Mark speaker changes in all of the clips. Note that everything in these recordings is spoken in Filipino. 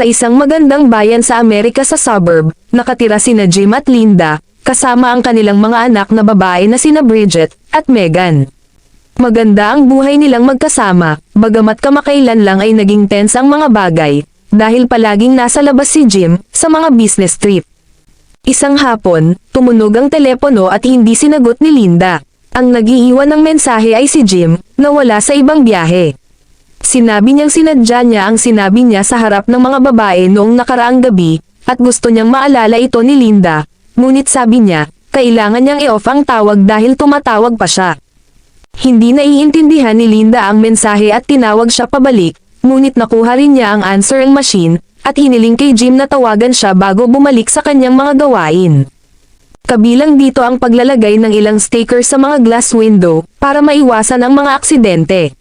Speaker 1: Sa isang magandang bayan sa Amerika sa suburb, nakatira sina Jim at Linda, kasama ang kanilang mga anak na babae na sina Bridget at Megan. Maganda ang buhay nilang magkasama, bagamat kamakailan lang ay naging tense ang mga bagay, dahil palaging nasa labas si Jim sa mga business trip. Isang hapon, tumunog ang telepono at hindi sinagot ni Linda. Ang nag-iiwan ng mensahe ay si Jim, na wala sa ibang biyahe. Sinabi niyang sinadya niya ang sinabi niya sa harap ng mga babae noong nakaraang gabi, at gusto niyang maalala ito ni Linda, ngunit sabi niya, kailangan niyang i-off ang tawag dahil tumatawag pa siya. Hindi naiintindihan ni Linda ang mensahe at tinawag siya pabalik, ngunit nakuha rin niya ang answering machine, at hiniling kay Jim na tawagan siya bago bumalik sa kanyang mga gawain. Kabilang dito ang paglalagay ng ilang sticker sa mga glass window, para maiwasan ang mga aksidente.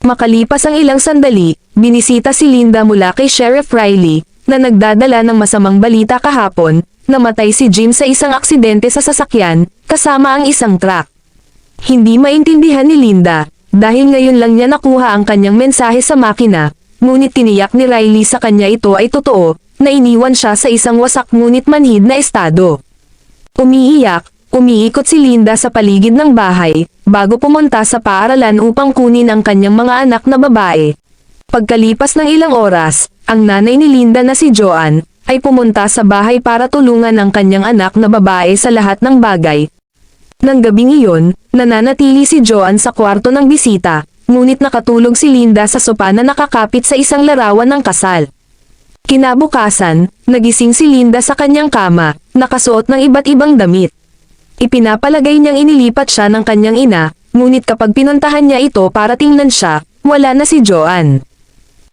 Speaker 1: Makalipas ang ilang sandali, binisita si Linda mula kay Sheriff Riley, na nagdadala ng masamang balita kahapon, namatay si Jim sa isang aksidente sa sasakyan, kasama ang isang truck. Hindi maintindihan ni Linda, dahil ngayon lang niya nakuha ang kanyang mensahe sa makina, ngunit tiniyak ni Riley sa kanya ito ay totoo, na iniwan siya sa isang wasak ngunit manhid na estado. Umiikot si Linda sa paligid ng bahay, bago pumunta sa paaralan upang kunin ang kanyang mga anak na babae. Pagkalipas ng ilang oras, ang nanay ni Linda na si Joanne, ay pumunta sa bahay para tulungan ang kanyang anak na babae sa lahat ng bagay. Nang gabing iyon, nananatili si Joanne sa kwarto ng bisita, ngunit nakatulog si Linda sa sopa na nakakapit sa isang larawan ng kasal. Kinabukasan, nagising si Linda sa kanyang kama, nakasuot ng iba't ibang damit. Ipinapalagay niyang inilipat siya ng kanyang ina, ngunit kapag pinuntahan niya ito para tingnan siya, wala na si Joanne.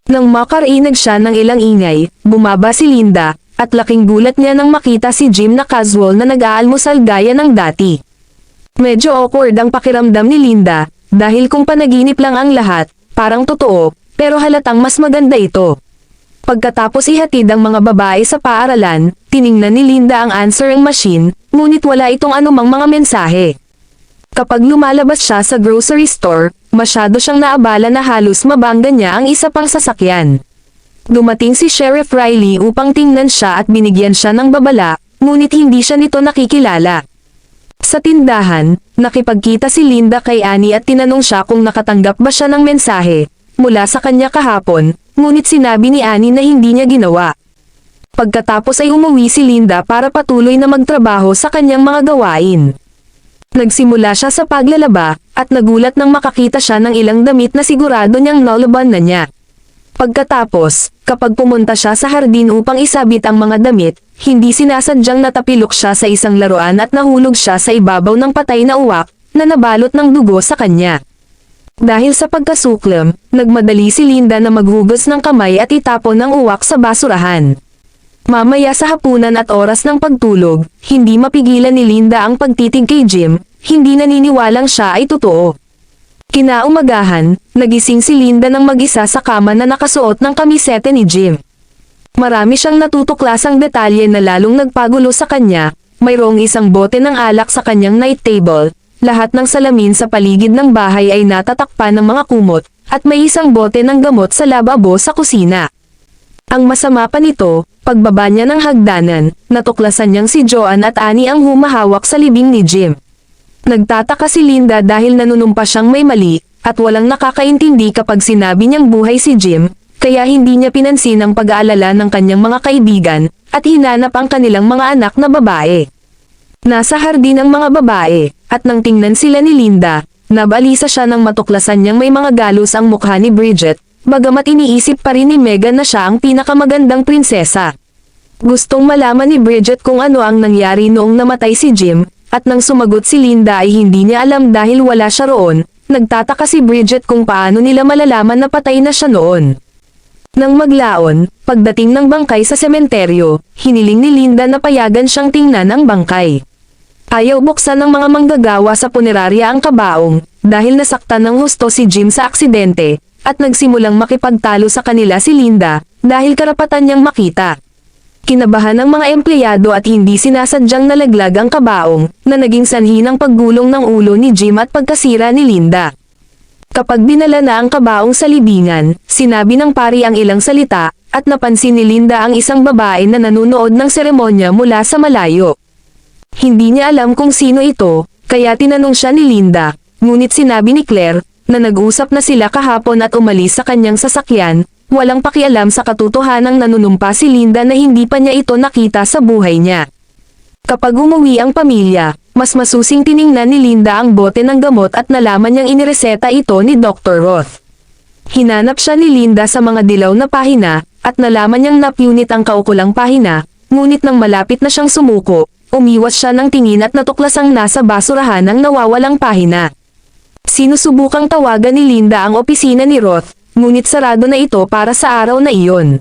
Speaker 1: Nang makarinig siya ng ilang ingay, bumaba si Linda, at laking gulat niya nang makita si Jim na casual na nag-aalmusal gaya ng dati. Medyo awkward ang pakiramdam ni Linda, dahil kung panaginip lang ang lahat, parang totoo, pero halatang mas maganda ito. Pagkatapos ihatid ang mga babae sa paaralan, tiningnan ni Linda ang answering machine, ngunit wala itong anumang mga mensahe. Kapag lumalabas siya sa grocery store, masyado siyang naabala na halos mabangga niya ang isa pang sasakyan. Dumating si Sheriff Riley upang tingnan siya at binigyan siya ng babala, ngunit hindi siya nito nakikilala. Sa tindahan, nakipagkita si Linda kay Annie at tinanong siya kung nakatanggap ba siya ng mensahe mula sa kanya kahapon, ngunit sinabi ni Annie na hindi niya ginawa. Pagkatapos ay umuwi si Linda para patuloy na magtrabaho sa kanyang mga gawain. Nagsimula siya sa paglalaba, at nagulat nang makakita siya ng ilang damit na sigurado niyang nalaban na niya. Pagkatapos, kapag pumunta siya sa hardin upang isabit ang mga damit, hindi sinasadyang natapilok siya sa isang laruan at nahulog siya sa ibabaw ng patay na uwak, na nabalot ng dugo sa kanya. Dahil sa pagkasuklam, nagmadali si Linda na maghugas ng kamay at itapon ang uwak sa basurahan. Mamaya sa hapunan at oras ng pagtulog, hindi mapigilan ni Linda ang pagtitig kay Jim, hindi naniniwalang siya ay totoo. Kinaumagahan, nagising si Linda ng mag-isa sa kama na nakasuot ng kamisete ni Jim. Marami siyang natutuklasang detalye na lalong nagpagulo sa kanya, mayroong isang bote ng alak sa kanyang night table, lahat ng salamin sa paligid ng bahay ay natatakpan ng mga kumot, at may isang bote ng gamot sa lababo sa kusina. Ang masama pa nito, pagbaba niya ng hagdanan, natuklasan niyang si Joanne at Annie ang humahawak sa libing ni Jim. Nagtataka si Linda dahil nanunumpa siyang may mali, at walang nakakaintindi kapag sinabi niyang buhay si Jim, kaya hindi niya pinansin ang pag-aalala ng kanyang mga kaibigan, at hinanap ang kanilang mga anak na babae. Nasa hardin ang mga babae, at nang tingnan sila ni Linda, nabalisa siya nang matuklasan niyang may mga galos ang mukha ni Bridget, bagamat iniisip pa rin ni Megan na siya ang pinakamagandang prinsesa. Gustong malaman ni Bridget kung ano ang nangyari noong namatay si Jim, at nang sumagot si Linda ay hindi niya alam dahil wala siya roon, nagtataka si Bridget kung paano nila malalaman na patay na siya noon. Nang maglaon, pagdating ng bangkay sa sementeryo, hiniling ni Linda na payagan siyang tingnan ang bangkay. Ayaw buksan ng mga manggagawa sa punerarya ang kabaong, dahil nasaktan ng husto si Jim sa aksidente, at nagsimulang makipagtalo sa kanila si Linda, dahil karapatan niyang makita. Kinabahan ng mga empleyado at hindi sinasadyang nalaglag ang kabaong, na naging sanhi ng paggulong ng ulo ni Jim at pagkasira ni Linda. Kapag dinala na ang kabaong sa libingan, sinabi ng pari ang ilang salita, at napansin ni Linda ang isang babae na nanunood ng seremonya mula sa malayo. Hindi niya alam kung sino ito, kaya tinanong siya ni Linda, ngunit sinabi ni Claire, na nag-usap na sila kahapon at umalis sa kanyang sasakyan, walang pakialam sa katotohanang nanunumpa si Linda na hindi pa niya ito nakita sa buhay niya. Kapag umuwi ang pamilya, mas masusing tiningnan ni Linda ang bote ng gamot at nalaman niyang inireseta ito ni Dr. Roth. Hinanap siya ni Linda sa mga dilaw na pahina, at nalaman niyang napunit ang kaukulang pahina, ngunit nang malapit na siyang sumuko, umiwas siya ng tingin at natuklasang nasa basurahan ang nawawalang pahina. Sinusubukang tawagan ni Linda ang opisina ni Roth, ngunit sarado na ito para sa araw na iyon.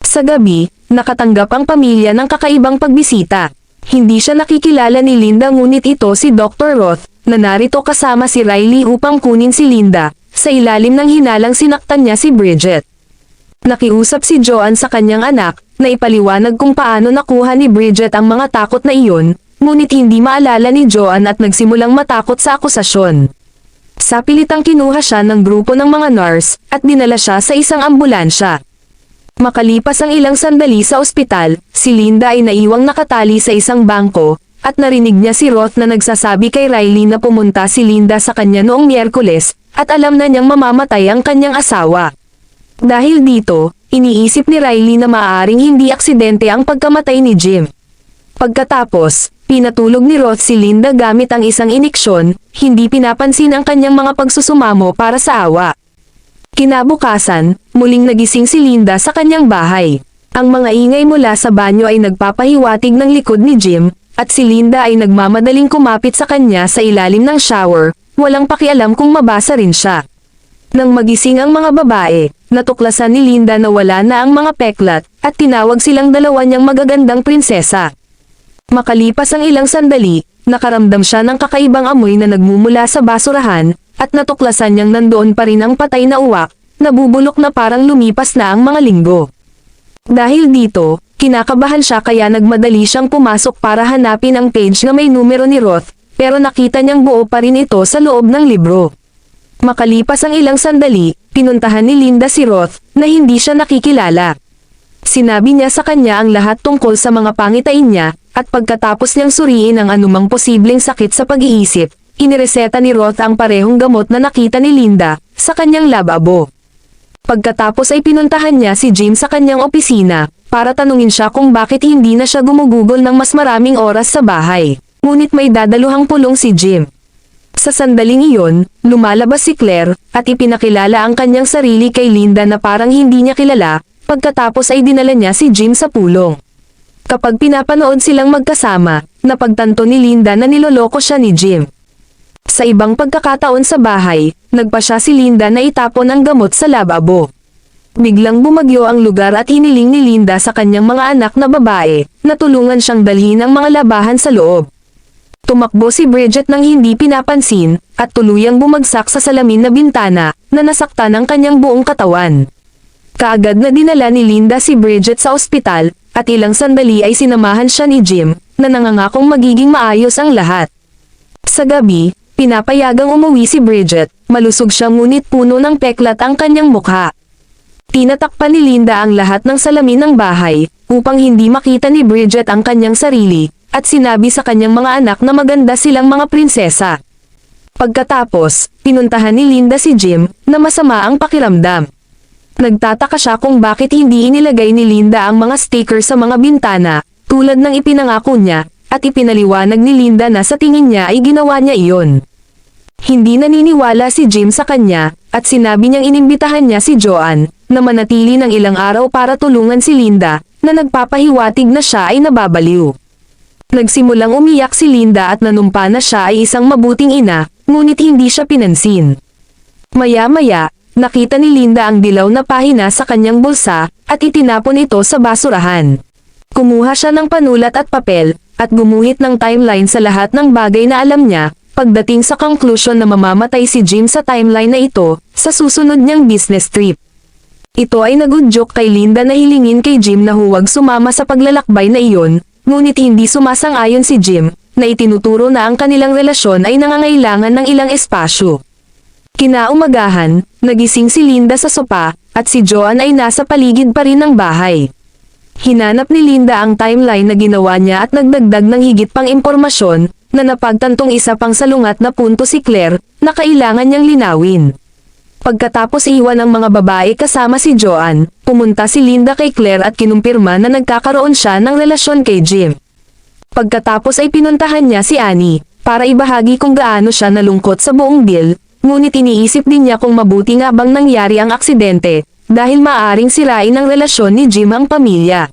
Speaker 1: Sa gabi, nakatanggap ang pamilya ng kakaibang pagbisita. Hindi siya nakikilala ni Linda ngunit ito si Dr. Roth, na narito kasama si Riley upang kunin si Linda. Sa ilalim ng hinalang sinaktan niya si Bridget. Nakiusap si Joanne sa kanyang anak, na ipaliwanag kung paano nakuha ni Bridget ang mga takot na iyon, ngunit hindi maalala ni Joanne at nagsimulang matakot sa akusasyon. Sa pilitang kinuha siya ng grupo ng mga nurse, at dinala siya sa isang ambulansya. Makalipas ang ilang sandali sa ospital, si Linda ay naiwang nakatali sa isang bangko, at narinig niya si Roth na nagsasabi kay Riley na pumunta si Linda sa kanya noong Miyerkules, at alam na niyang mamamatay ang kanyang asawa. Dahil dito, iniisip ni Riley na maaaring hindi aksidente ang pagkamatay ni Jim. Pagkatapos, pinatulog ni Roth si Linda gamit ang isang iniksyon, hindi pinapansin ang kanyang mga pagsusumamo para sa awa. Kinabukasan, muling nagising si Linda sa kanyang bahay. Ang mga ingay mula sa banyo ay nagpapahiwatig ng likod ni Jim, at si Linda ay nagmamadaling kumapit sa kanya sa ilalim ng shower, walang pakialam kung mabasa rin siya. Nang magising ang mga babae, natuklasan ni Linda na wala na ang mga peklat, at tinawag silang dalawa niyang magagandang prinsesa. Makalipas ang ilang sandali, nakaramdam siya ng kakaibang amoy na nagmumula sa basurahan, at natuklasan niyang nandoon pa rin ang patay na uwak, nabubulok na parang lumipas na ang mga linggo. Dahil dito, kinakabahan siya kaya nagmadali siyang pumasok para hanapin ang page na may numero ni Roth, pero nakita niyang buo pa rin ito sa loob ng libro. Makalipas ang ilang sandali, pinuntahan ni Linda si Roth, na hindi siya nakikilala. Sinabi niya sa kanya ang lahat tungkol sa mga pangitain niya, at pagkatapos niyang suriin ang anumang posibleng sakit sa pag-iisip, inireseta ni Roth ang parehong gamot na nakita ni Linda, sa kanyang lababo. Pagkatapos ay pinuntahan niya si Jim sa kanyang opisina, para tanungin siya kung bakit hindi na siya gumugugol ng mas maraming oras sa bahay. Ngunit may dadaluhang pulong si Jim. Sa sandaling iyon, lumalabas si Claire, at ipinakilala ang kanyang sarili kay Linda na parang hindi niya kilala, pagkatapos ay dinala niya si Jim sa pulong. Kapag pinapanood silang magkasama, napagtanto ni Linda na niloloko siya ni Jim. Sa ibang pagkakataon sa bahay, nagpa siya si Linda na itapon ang gamot sa lababo. Biglang bumagyo ang lugar at hiniling ni Linda sa kanyang mga anak na babae, na tulungan siyang dalhin ang mga labahan sa loob. Tumakbo si Bridget nang hindi pinapansin, at tuluyang bumagsak sa salamin na bintana, na nasaktan ang kanyang buong katawan. Kaagad na dinala ni Linda si Bridget sa ospital, at ilang sandali ay sinamahan siya ni Jim, na nangangakong magiging maayos ang lahat. Sa gabi, pinapayagang umuwi si Bridget, malusog siya ngunit puno ng peklat ang kanyang mukha. Tinatakpan ni Linda ang lahat ng salamin ng bahay, upang hindi makita ni Bridget ang kanyang sarili, at sinabi sa kanyang mga anak na maganda silang mga prinsesa. Pagkatapos, pinuntahan ni Linda si Jim, na masama ang pakiramdam. Nagtataka siya kung bakit hindi inilagay ni Linda ang mga sticker sa mga bintana, tulad ng ipinangako niya, at ipinaliwanag ni Linda na sa tingin niya ay ginawa niya iyon. Hindi naniniwala si Jim sa kanya, at sinabi niyang inimbitahan niya si Joanne, na manatili ng ilang araw para tulungan si Linda, na nagpapahiwatig na siya ay nababaliw. Nagsimulang umiyak si Linda at nanumpa na siya ay isang mabuting ina, ngunit hindi siya pinansin. Maya-maya, nakita ni Linda ang dilaw na pahina sa kanyang bulsa, at itinapon ito sa basurahan. Kumuha siya ng panulat at papel, at gumuhit ng timeline sa lahat ng bagay na alam niya, pagdating sa conclusion na mamamatay si Jim sa timeline na ito, sa susunod niyang business trip. Ito ay nagudyok kay Linda na hilingin kay Jim na huwag sumama sa paglalakbay na iyon, ngunit hindi sumasang-ayon si Jim, na itinuturo na ang kanilang relasyon ay nangangailangan ng ilang espasyo. Kinaumagahan, nagising si Linda sa sopa, at si Joanne ay nasa paligid pa rin ng bahay. Hinanap ni Linda ang timeline na ginawa niya at nagdagdag ng higit pang impormasyon, na napagtantong isa pang salungat na punto si Claire, na kailangan niyang linawin. Pagkatapos iwan ang mga babae kasama si Joanne, pumunta si Linda kay Claire at kinumpirma na nagkakaroon siya ng relasyon kay Jim. Pagkatapos ay pinuntahan niya si Annie, para ibahagi kung gaano siya nalungkot sa buong deal, ngunit iniisip din niya kung mabuti nga bang nangyari ang aksidente, dahil maaaring sirain ang relasyon ni Jim ang pamilya.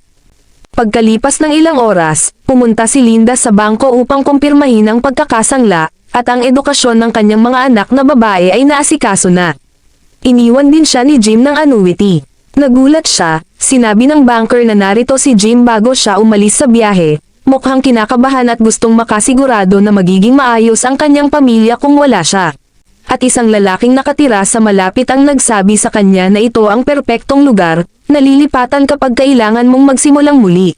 Speaker 1: Pagkalipas ng ilang oras, pumunta si Linda sa bangko upang kumpirmahin ang pagkakasangla, at ang edukasyon ng kanyang mga anak na babae ay naasikaso na. Iniwan din siya ni Jim ng annuity. Nagulat siya, sinabi ng banker na narito si Jim bago siya umalis sa biyahe, mukhang kinakabahan at gustong makasigurado na magiging maayos ang kanyang pamilya kung wala siya. At isang lalaking nakatira sa malapit ang nagsabi sa kanya na ito ang perpektong lugar, na lilipatan kapag kailangan mong magsimulang muli.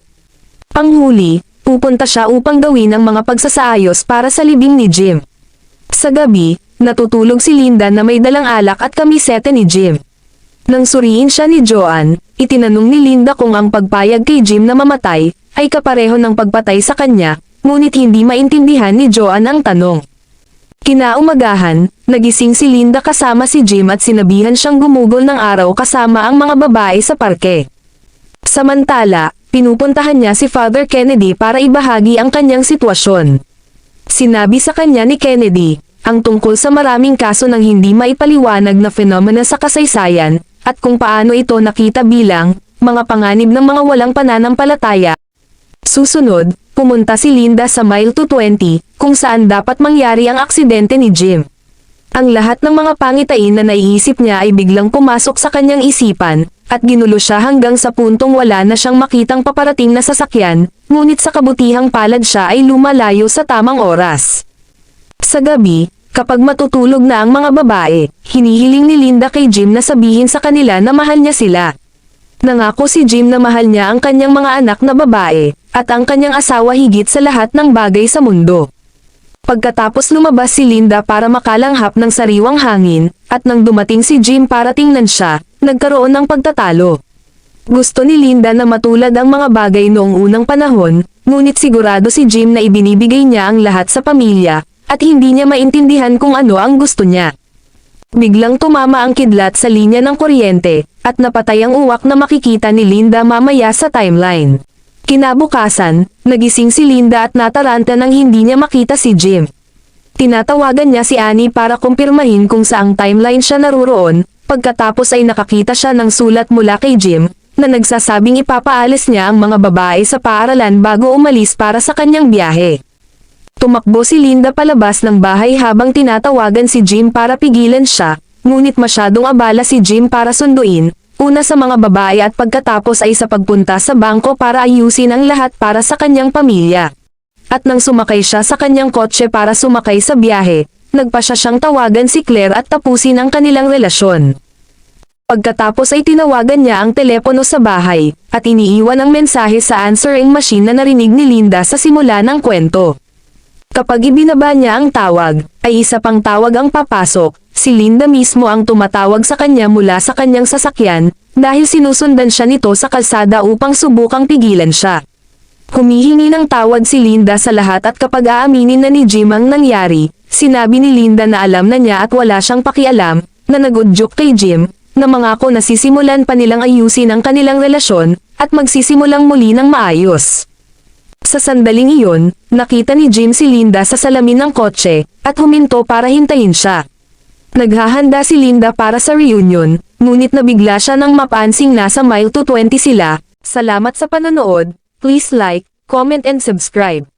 Speaker 1: Panghuli, pupunta siya upang gawin ang mga pagsasaayos para sa libing ni Jim. Sa gabi, natutulog si Linda na may dalang alak at kamisete ni Jim. Nang suriin siya ni Joanne, itinanong ni Linda kung ang pagpayag kay Jim na mamatay, ay kapareho ng pagpatay sa kanya, ngunit hindi maintindihan ni Joanne ang tanong. Kinaumagahan, nagising si Linda kasama si Jim at sinabihan siyang gumugol ng araw kasama ang mga babae sa parke. Samantala, pinupuntahan niya si Father Kennedy para ibahagi ang kanyang sitwasyon. Sinabi sa kanya ni Kennedy, ang tungkol sa maraming kaso ng hindi maipaliwanag na fenomena sa kasaysayan, at kung paano ito nakita bilang mga panganib ng mga walang pananampalataya. Susunod, pumunta si Linda sa Mile 220, kung saan dapat mangyari ang aksidente ni Jim. Ang lahat ng mga pangitain na naiisip niya ay biglang pumasok sa kanyang isipan, at ginulo siya hanggang sa puntong wala na siyang makitang paparating na sasakyan, ngunit sa kabutihang palad siya ay lumalayo sa tamang oras. Sa gabi, kapag matutulog na ang mga babae, hinihiling ni Linda kay Jim na sabihin sa kanila na mahal niya sila. Nangako si Jim na mahal niya ang kanyang mga anak na babae, at ang kanyang asawa higit sa lahat ng bagay sa mundo. Pagkatapos lumabas si Linda para makalanghap ng sariwang hangin, at nang dumating si Jim para tingnan siya, nagkaroon ng pagtatalo. Gusto ni Linda na matulad ang mga bagay noong unang panahon, ngunit sigurado si Jim na ibinibigay niya ang lahat sa pamilya, at hindi niya maintindihan kung ano ang gusto niya. Biglang tumama ang kidlat sa linya ng kuryente, at napatay ang uwak na makikita ni Linda mamaya sa timeline. Kinabukasan, nagising si Linda at nataranta nang hindi niya makita si Jim. Tinatawagan niya si Annie para kumpirmahin kung saang timeline siya naruroon, pagkatapos ay nakakita siya ng sulat mula kay Jim, na nagsasabing ipapaalis niya ang mga babae sa paaralan bago umalis para sa kanyang biyahe. Tumakbo si Linda palabas ng bahay habang tinatawagan si Jim para pigilan siya, ngunit masyadong abala si Jim para sunduin, una sa mga babae at pagkatapos ay sa pagpunta sa bangko para ayusin ang lahat para sa kanyang pamilya. At nang sumakay siya sa kanyang kotse para sumakay sa biyahe, nagpasya siyang tawagan si Claire at tapusin ang kanilang relasyon. Pagkatapos ay tinawagan niya ang telepono sa bahay, at iniiwan ang mensahe sa answering machine na narinig ni Linda sa simula ng kwento. Kapag ibinaba niya ang tawag, ay isa pang tawag ang papasok, si Linda mismo ang tumatawag sa kanya mula sa kanyang sasakyan, dahil sinusundan siya nito sa kalsada upang subukang pigilan siya. Humihingi ng tawad si Linda sa lahat at kapag aaminin na ni Jim ang nangyari, sinabi ni Linda na alam na niya at wala siyang pakialam, na nag-udyok kay Jim, na mangako na sisimulan pa nilang ayusin ang kanilang relasyon, at magsisimulang muli ng maayos. Sa sandaling iyon, nakita ni Jim si Linda sa salamin ng kotse, at huminto para hintayin siya. Naghahanda si Linda para sa reunion, ngunit nabigla siya nang mapansing nasa Mile 220 sila. Salamat sa panonood, please like, comment and subscribe.